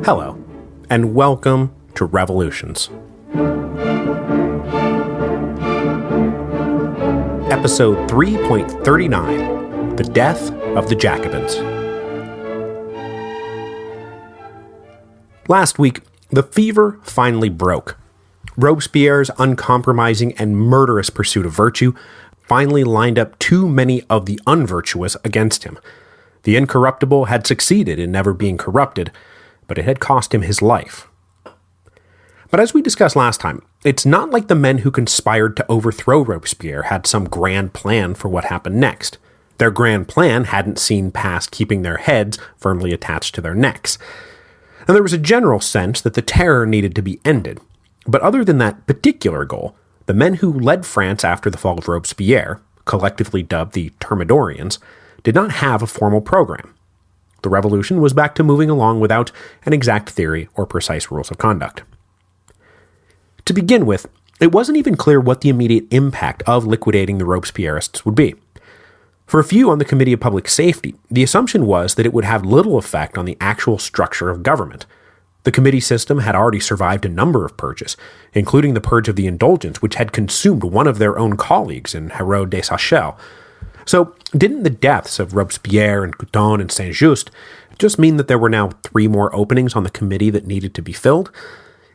Hello, and welcome to Revolutions. Episode 3.39, The Death of the Jacobins. Last week, the fever finally broke. Robespierre's uncompromising and murderous pursuit of virtue finally lined up too many of the unvirtuous against him. The incorruptible had succeeded in never being corrupted, but it had cost him his life. But as we discussed last time, it's not like the men who conspired to overthrow Robespierre had some grand plan for what happened next. Their grand plan hadn't seen past keeping their heads firmly attached to their necks. And there was a general sense that the terror needed to be ended. But other than that particular goal, the men who led France after the fall of Robespierre, collectively dubbed the Thermidorians, did not have a formal program. The revolution was back to moving along without an exact theory or precise rules of conduct. To begin with, it wasn't even clear what the immediate impact of liquidating the Robespierrists would be. For a few on the Committee of Public Safety, the assumption was that it would have little effect on the actual structure of government. The committee system had already survived a number of purges, including the purge of the indulgence, which had consumed one of their own colleagues in Hérault de Sachelles. So, didn't the deaths of Robespierre and Couthon and Saint-Just just mean that there were now 3 more openings on the committee that needed to be filled?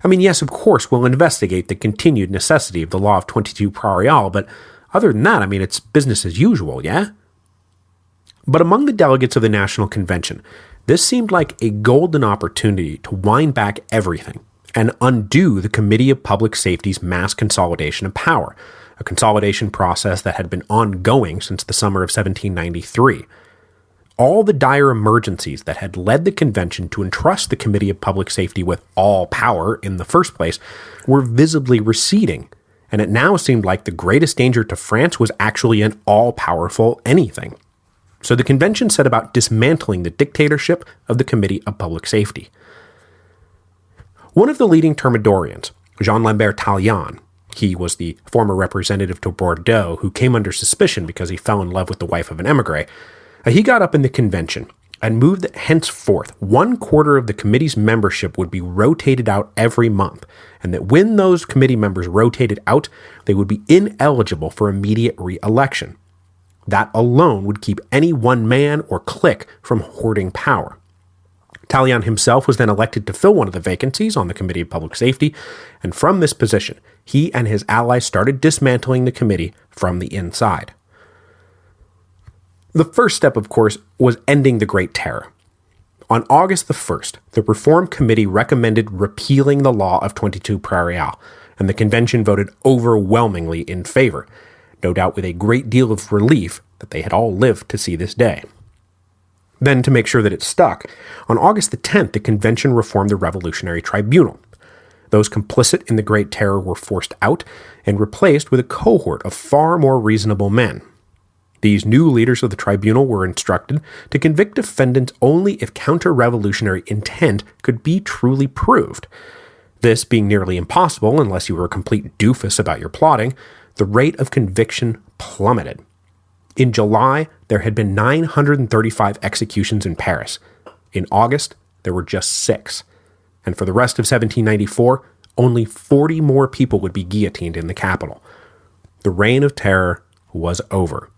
I mean, yes, of course, we'll investigate the continued necessity of the law of 22 Prairial, but other than that, I mean, it's business as usual, yeah? But among the delegates of the National Convention, this seemed like a golden opportunity to wind back everything and undo the Committee of Public Safety's mass consolidation of power, a consolidation process that had been ongoing since the summer of 1793. All the dire emergencies that had led the convention to entrust the Committee of Public Safety with all power in the first place were visibly receding, and it now seemed like the greatest danger to France was actually an all-powerful anything. So the convention set about dismantling the dictatorship of the Committee of Public Safety. One of the leading Thermidorians, Jean-Lambert Tallien, he was the former representative to Bordeaux who came under suspicion because he fell in love with the wife of an émigré, he got up in the convention and moved that henceforth 1/4 of the committee's membership would be rotated out every month, and that when those committee members rotated out, they would be ineligible for immediate re-election. That alone would keep any one man or clique from hoarding power. Tallien himself was then elected to fill one of the vacancies on the Committee of Public Safety, and from this position, he and his allies started dismantling the committee from the inside. The first step, of course, was ending the Great Terror. On August the 1st, the Reform Committee recommended repealing the law of 22 Prairial, and the convention voted overwhelmingly in favor, no doubt with a great deal of relief that they had all lived to see this day. Then, to make sure that it stuck, on August the 10th, the convention reformed the Revolutionary Tribunal. Those complicit in the Great Terror were forced out and replaced with a cohort of far more reasonable men. These new leaders of the tribunal were instructed to convict defendants only if counter-revolutionary intent could be truly proved. This being nearly impossible unless you were a complete doofus about your plotting, the rate of conviction plummeted. In July, there had been 935 executions in Paris. In August, there were just 6. And for the rest of 1794, only 40 more people would be guillotined in the capital. The reign of terror was over.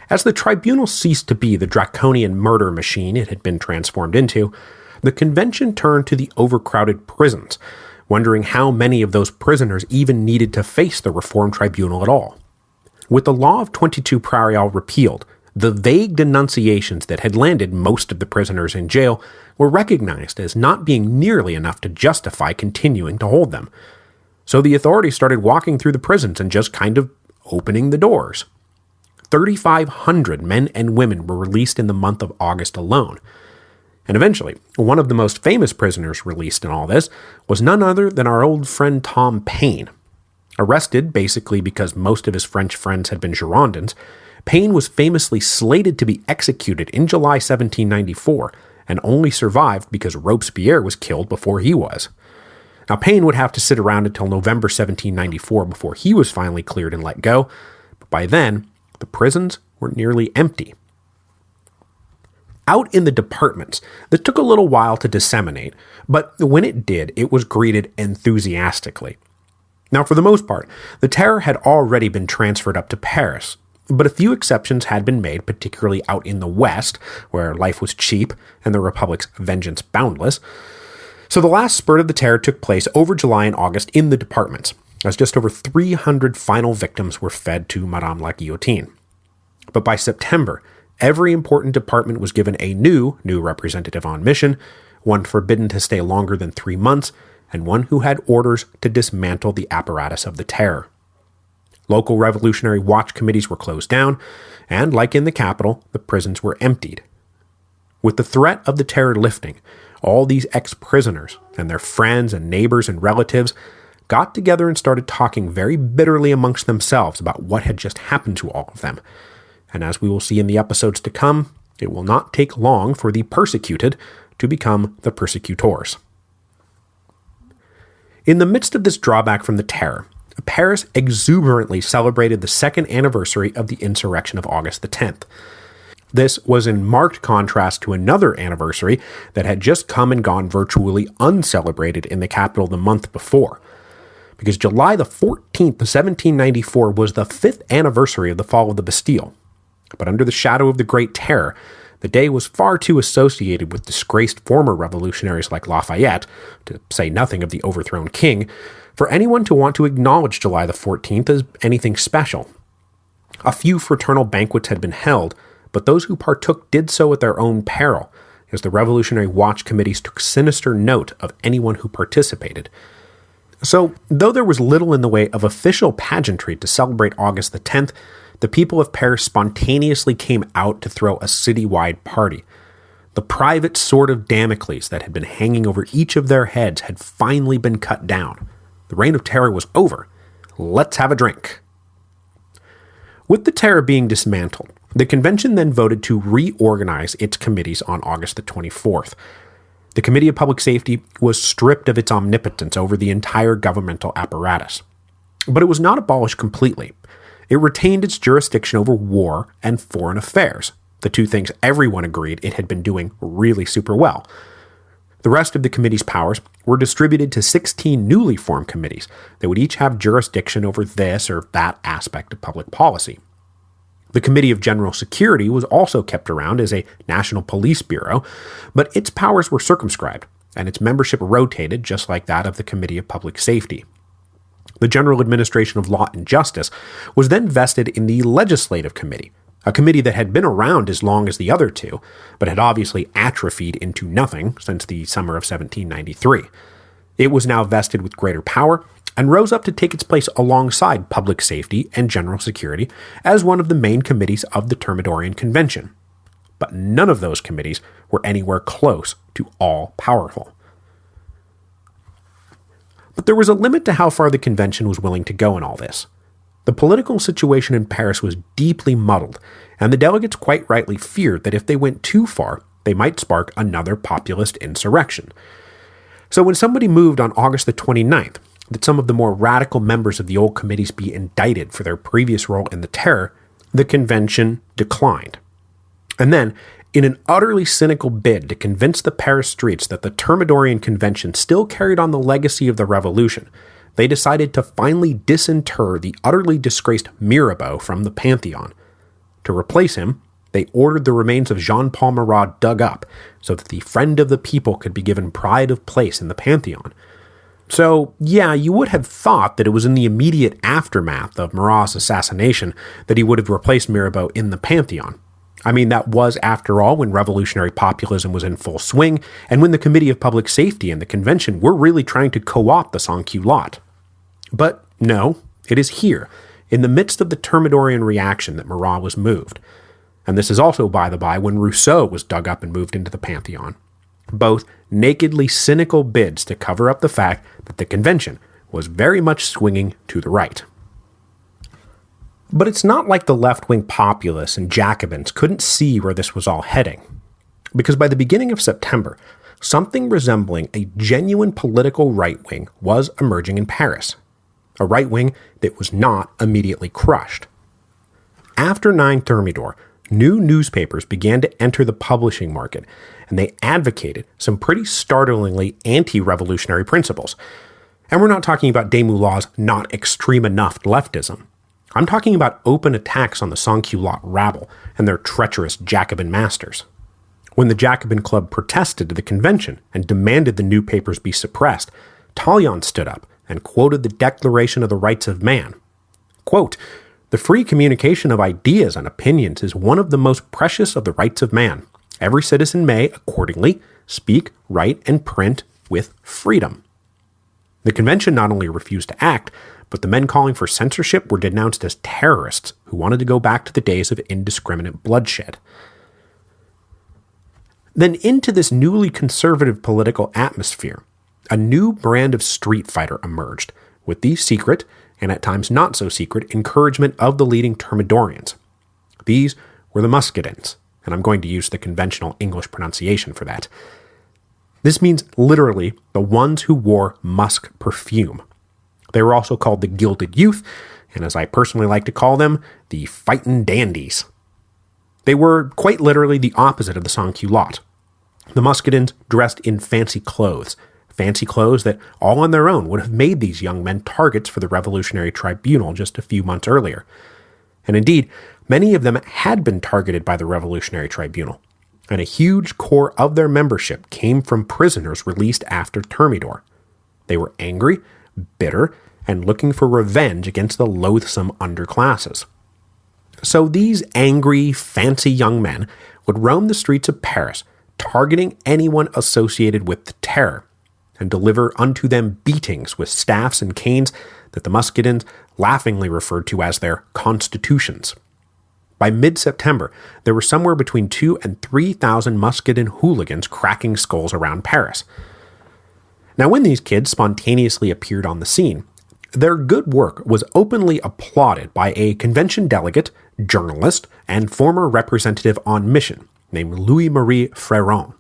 As the tribunal ceased to be the draconian murder machine it had been transformed into, the convention turned to the overcrowded prisons, wondering how many of those prisoners even needed to face the Reform Tribunal at all. With the law of 22 Prairial repealed, the vague denunciations that had landed most of the prisoners in jail were recognized as not being nearly enough to justify continuing to hold them. So the authorities started walking through the prisons and just kind of opening the doors. 3,500 men and women were released in the month of August alone. And eventually, one of the most famous prisoners released in all this was none other than our old friend Tom Paine. Arrested basically because most of his French friends had been Girondins, Paine was famously slated to be executed in July 1794 and only survived because Robespierre was killed before he was. Now, Paine would have to sit around until November 1794 before he was finally cleared and let go, but by then, the prisons were nearly empty. Out in the departments, this took a little while to disseminate, but when it did, it was greeted enthusiastically. Now, for the most part, the terror had already been transferred up to Paris, but a few exceptions had been made, particularly out in the West, where life was cheap and the Republic's vengeance boundless. So the last spurt of the terror took place over July and August in the departments, as just over 300 final victims were fed to Madame la Guillotine. But by September, every important department was given a new representative on mission, one forbidden to stay longer than 3 months, and one who had orders to dismantle the apparatus of the terror. Local revolutionary watch committees were closed down, and like in the capital, the prisons were emptied. With the threat of the terror lifting, all these ex-prisoners and their friends and neighbors and relatives got together and started talking very bitterly amongst themselves about what had just happened to all of them. And as we will see in the episodes to come, it will not take long for the persecuted to become the persecutors. In the midst of this drawback from the terror, Paris exuberantly celebrated the second anniversary of the insurrection of August the 10th. This was in marked contrast to another anniversary that had just come and gone virtually uncelebrated in the capital the month before. Because July the 14th, 1794 was the 5th anniversary of the fall of the Bastille. But under the shadow of the Great Terror, the day was far too associated with disgraced former revolutionaries like Lafayette, to say nothing of the overthrown king, for anyone to want to acknowledge July the 14th as anything special. A few fraternal banquets had been held, but those who partook did so at their own peril, as the Revolutionary Watch Committees took sinister note of anyone who participated. So, though there was little in the way of official pageantry to celebrate August the 10th, the people of Paris spontaneously came out to throw a citywide party. The private sword of Damocles that had been hanging over each of their heads had finally been cut down. The reign of terror was over. Let's have a drink. With the terror being dismantled, the convention then voted to reorganize its committees on August the 24th. The Committee of Public Safety was stripped of its omnipotence over the entire governmental apparatus. But it was not abolished completely. It retained its jurisdiction over war and foreign affairs, the two things everyone agreed it had been doing really super well. The rest of the committee's powers were distributed to 16 newly formed committees that would each have jurisdiction over this or that aspect of public policy. The Committee of General Security was also kept around as a national police bureau, but its powers were circumscribed, and its membership rotated just like that of the Committee of Public Safety. The General Administration of Law and Justice was then vested in the Legislative Committee, a committee that had been around as long as the other two, but had obviously atrophied into nothing since the summer of 1793. It was now vested with greater power and rose up to take its place alongside Public Safety and General Security as one of the main committees of the Thermidorian Convention. But none of those committees were anywhere close to all-powerful. But there was a limit to how far the convention was willing to go in all this. The political situation in Paris was deeply muddled, and the delegates quite rightly feared that if they went too far, they might spark another populist insurrection. So when somebody moved on August the 29th, that some of the more radical members of the old committees be indicted for their previous role in the terror, the convention declined. And then, in an utterly cynical bid to convince the Paris streets that the Thermidorian Convention still carried on the legacy of the revolution, they decided to finally disinter the utterly disgraced Mirabeau from the Pantheon. To replace him, they ordered the remains of Jean-Paul Marat dug up so that the friend of the people could be given pride of place in the Pantheon. So, yeah, you would have thought that it was in the immediate aftermath of Marat's assassination that he would have replaced Mirabeau in the Pantheon. I mean, that was, after all, when revolutionary populism was in full swing, and when the Committee of Public Safety and the Convention were really trying to co-opt the sans-culottes. But no, it is here, in the midst of the Thermidorian reaction, that Marat was moved. And this is also, by the by, when Rousseau was dug up and moved into the Pantheon. Both nakedly cynical bids to cover up the fact that the Convention was very much swinging to the right. But it's not like the left-wing populists and Jacobins couldn't see where this was all heading. Because by the beginning of September, something resembling a genuine political right-wing was emerging in Paris. A right-wing that was not immediately crushed. After 9 Thermidor, new newspapers began to enter the publishing market, and they advocated some pretty startlingly anti-revolutionary principles. And we're not talking about Desmoulins' not extreme enough leftism. I'm talking about open attacks on the sans-culotte rabble and their treacherous Jacobin masters. When the Jacobin Club protested to the convention and demanded the new papers be suppressed, Tallien stood up and quoted the Declaration of the Rights of Man. Quote, "The free communication of ideas and opinions is one of the most precious of the rights of man. Every citizen may, accordingly, speak, write, and print with freedom." The convention not only refused to act, but the men calling for censorship were denounced as terrorists who wanted to go back to the days of indiscriminate bloodshed. Then into this newly conservative political atmosphere, a new brand of street fighter emerged, with the secret, and at times not so secret, encouragement of the leading Thermidorians. These were the Muscadins, and I'm going to use the conventional English pronunciation for that. This means literally the ones who wore musk perfume. They were also called the Gilded Youth, and as I personally like to call them, the Fightin' Dandies. They were quite literally the opposite of the sans-culotte. The Muscadins dressed in fancy clothes that all on their own would have made these young men targets for the Revolutionary Tribunal just a few months earlier. And indeed, many of them had been targeted by the Revolutionary Tribunal, and a huge core of their membership came from prisoners released after Thermidor. They were angry, bitter, and looking for revenge against the loathsome underclasses. So these angry, fancy young men would roam the streets of Paris, targeting anyone associated with the terror, and deliver unto them beatings with staffs and canes that the Muscadins laughingly referred to as their constitutions. By mid-September, there were somewhere between 2,000 and 3,000 Muscadin hooligans cracking skulls around Paris. Now, when these kids spontaneously appeared on the scene, their good work was openly applauded by a convention delegate, journalist, and former representative on mission named Louis-Marie Fréron.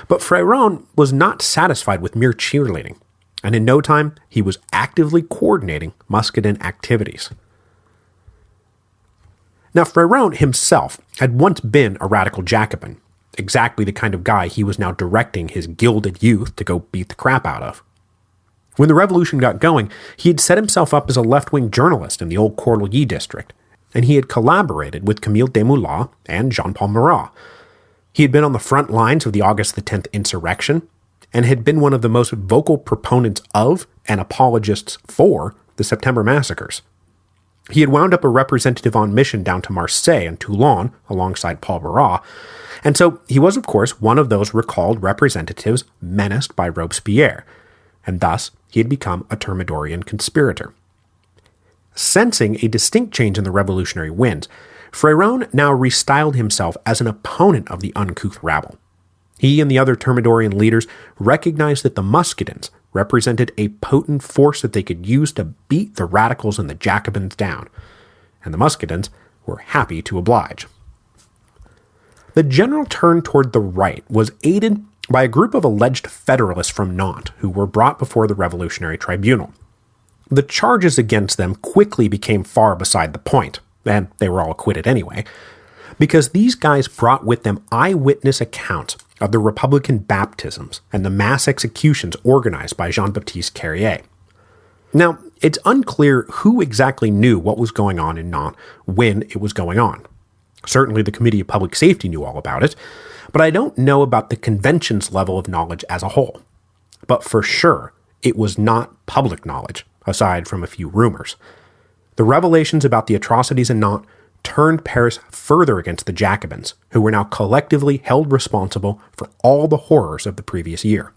But Fréron was not satisfied with mere cheerleading, and in no time he was actively coordinating Muscadin activities. Now, Fréron himself had once been a radical Jacobin, exactly the kind of guy he was now directing his Gilded Youth to go beat the crap out of. When the revolution got going, he had set himself up as a left-wing journalist in the old Cordelier district, and he had collaborated with Camille Desmoulins and Jean-Paul Marat. He had been on the front lines of the August the 10th insurrection, and had been one of the most vocal proponents of and apologists for the September massacres. He had wound up a representative on mission down to Marseille and Toulon alongside Paul Marat, and so he was, of course, one of those recalled representatives menaced by Robespierre, and thus he had become a Thermidorian conspirator. Sensing a distinct change in the revolutionary winds, Fréron now restyled himself as an opponent of the uncouth rabble. He and the other Thermidorian leaders recognized that the Muscadins represented a potent force that they could use to beat the radicals and the Jacobins down, and the Muscadins were happy to oblige. The general turn toward the right was aided by a group of alleged Federalists from Nantes who were brought before the Revolutionary Tribunal. The charges against them quickly became far beside the point, and they were all acquitted anyway, because these guys brought with them eyewitness accounts of the Republican baptisms and the mass executions organized by Jean-Baptiste Carrier. Now, it's unclear who exactly knew what was going on in Nantes when it was going on. Certainly the Committee of Public Safety knew all about it, but I don't know about the convention's level of knowledge as a whole. But for sure, it was not public knowledge, aside from a few rumors. The revelations about the atrocities in Nantes turned Paris further against the Jacobins, who were now collectively held responsible for all the horrors of the previous year.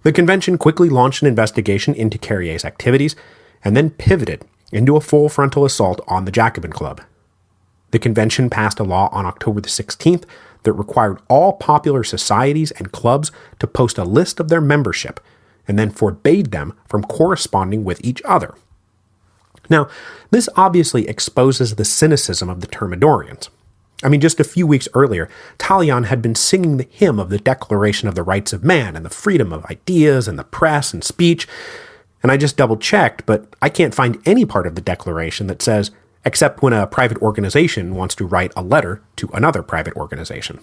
The convention quickly launched an investigation into Carrier's activities, and then pivoted into a full frontal assault on the Jacobin Club. The convention passed a law on October the 16th that required all popular societies and clubs to post a list of their membership, and then forbade them from corresponding with each other. Now, this obviously exposes the cynicism of the Thermidorians. I mean, just a few weeks earlier, Tallien had been singing the hymn of the Declaration of the Rights of Man and the freedom of ideas and the press and speech, and I just double-checked, but I can't find any part of the Declaration that says except when a private organization wants to write a letter to another private organization.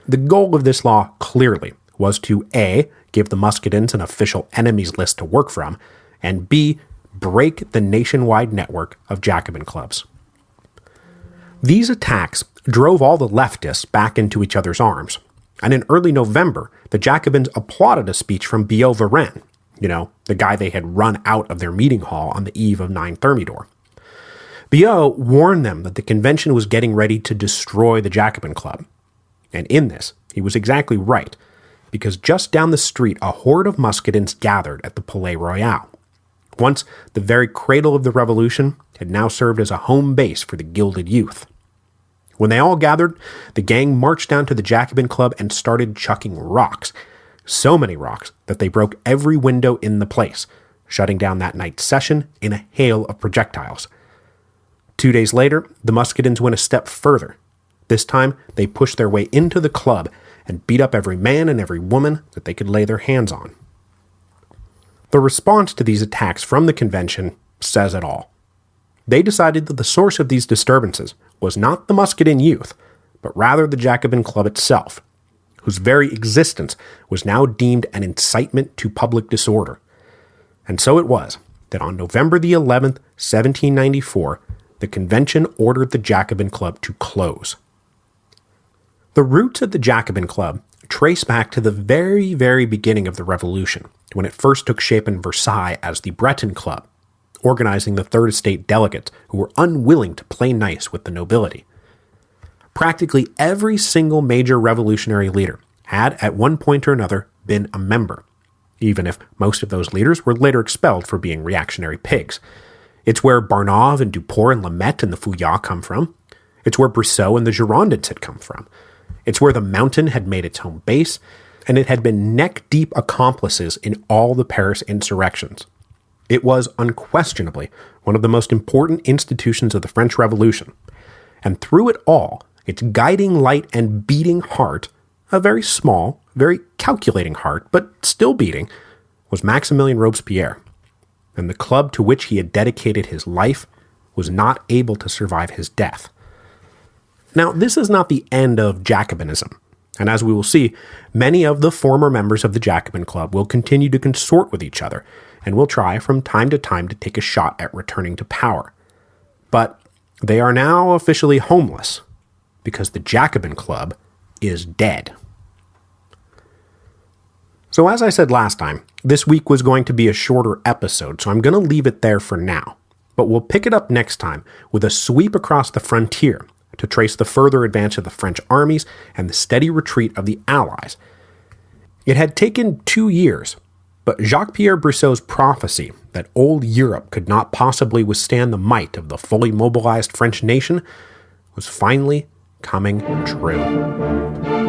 The goal of this law clearly was to A, give the Muscadins an official enemies list to work from, and B, break the nationwide network of Jacobin clubs. These attacks drove all the leftists back into each other's arms, and in early November, the Jacobins applauded a speech from Billaud-Varenne, the guy they had run out of their meeting hall on the eve of 9 Thermidor. Billaud warned them that the convention was getting ready to destroy the Jacobin club. And in this, he was exactly right, because just down the street a horde of Muscadins gathered at the Palais Royal. Once the very cradle of the revolution, had now served as a home base for the gilded youth. When they all gathered, the gang marched down to the Jacobin club and started chucking rocks. So many rocks that they broke every window in the place, shutting down that night's session in a hail of projectiles. 2 days later, the Muscadins went a step further. This time, they pushed their way into the club and beat up every man and every woman that they could lay their hands on. The response to these attacks from the convention says it all. They decided that the source of these disturbances was not the Muscadin youth, but rather the Jacobin club itself, whose very existence was now deemed an incitement to public disorder. And so it was that on November the 11th, 1794, the convention ordered the Jacobin club to close. The roots of the Jacobin club trace back to the very, very beginning of the revolution, when it first took shape in Versailles as the Breton Club, organizing the Third Estate delegates who were unwilling to play nice with the nobility. Practically every single major revolutionary leader had, at one point or another, been a member, even if most of those leaders were later expelled for being reactionary pigs. It's where Barnave and Duport and Lamette and the Fouillats come from. It's where Brissot and the Girondins had come from. It's where the Mountain had made its home base, and it had been neck-deep accomplices in all the Paris insurrections. It was unquestionably one of the most important institutions of the French Revolution, and through it all, its guiding light and beating heart, a very small, very calculating heart, but still beating, was Maximilien Robespierre, and the club to which he had dedicated his life was not able to survive his death. Now, this is not the end of Jacobinism, and as we will see, many of the former members of the Jacobin Club will continue to consort with each other, and will try from time to take a shot at returning to power. But they are now officially homeless, because the Jacobin Club is dead. So as I said last time, this week was going to be a shorter episode, so I'm going to leave it there for now. But we'll pick it up next time with a sweep across the frontier to trace the further advance of the French armies and the steady retreat of the Allies. It had taken 2 years, but Jacques-Pierre Brissot's prophecy that old Europe could not possibly withstand the might of the fully mobilized French nation was finally coming true.